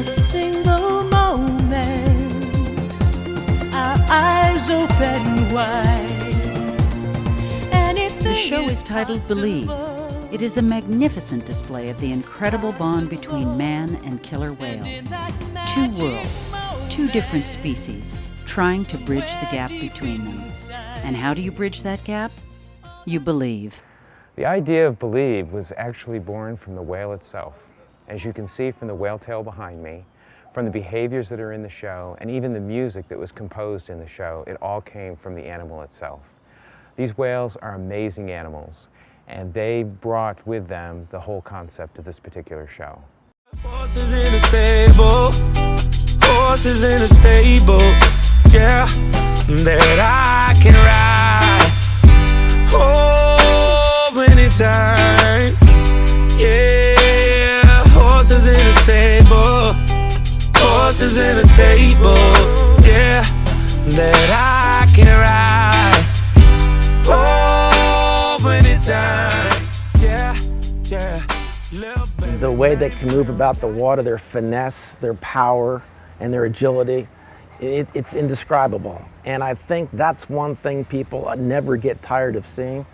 single moment, our eyes open wide. The show is titled Believe. It is a magnificent display of the incredible bond between man and killer whale. Two worlds, two different species, trying to bridge the gap between them. And how do you bridge that gap? You believe. The idea of Believe was actually born from the whale itself. As you can see from the whale tail behind me, from the behaviors that are in the show, and even the music that was composed in the show, it all came from the animal itself. These whales are amazing animals, and they brought with them the whole concept of this particular show. Horses in a stable, horses in a stable, yeah, that I can ride. Oh, anytime, yeah, horses in a stable, horses in a stable, yeah, that I can ride. The way they can move about the water, their finesse, their power, and their agility, it's indescribable. And I think that's one thing people never get tired of seeing.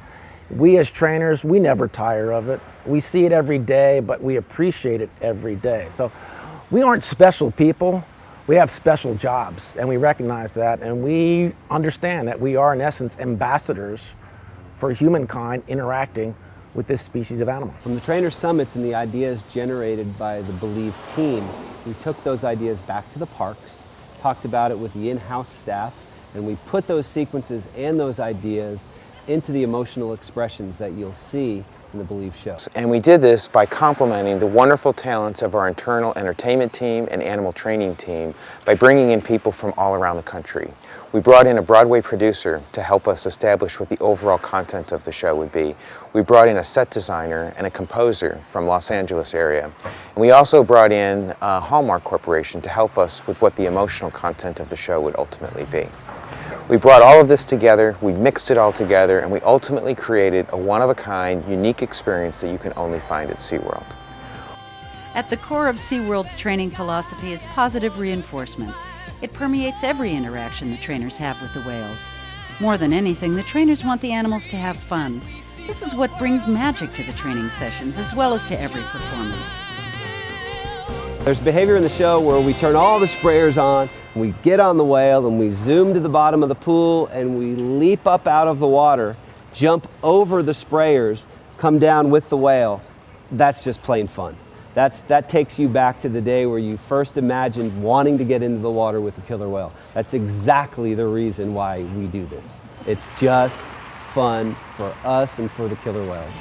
We as trainers, we never tire of it. We see it every day, but we appreciate it every day. So we aren't special people. We have special jobs, and we recognize that, and we understand that we are, in essence, ambassadors for humankind interacting with this species of animal. From the trainer summits and the ideas generated by the Believe team, we took those ideas back to the parks, talked about it with the in-house staff, and we put those sequences and those ideas into the emotional expressions that you'll see in the Believe show. And we did this by complementing the wonderful talents of our internal entertainment team and animal training team by bringing in people from all around the country. We brought in a Broadway producer to help us establish what the overall content of the show would be. We brought in a set designer and a composer from Los Angeles area. And we also brought in Hallmark Corporation to help us with what the emotional content of the show would ultimately be. We brought all of this together, we mixed it all together, and we ultimately created a one-of-a-kind, unique experience that you can only find at SeaWorld. At the core of SeaWorld's training philosophy is positive reinforcement. It permeates every interaction the trainers have with the whales. More than anything, the trainers want the animals to have fun. This is what brings magic to the training sessions as well as to every performance. There's behavior in the show where we turn all the sprayers on, we get on the whale, and we zoom to the bottom of the pool, and we leap up out of the water, jump over the sprayers, come down with the whale. That's just plain fun. That takes you back to the day where you first imagined wanting to get into the water with the killer whale. That's exactly the reason why we do this. It's just fun for us and for the killer whales.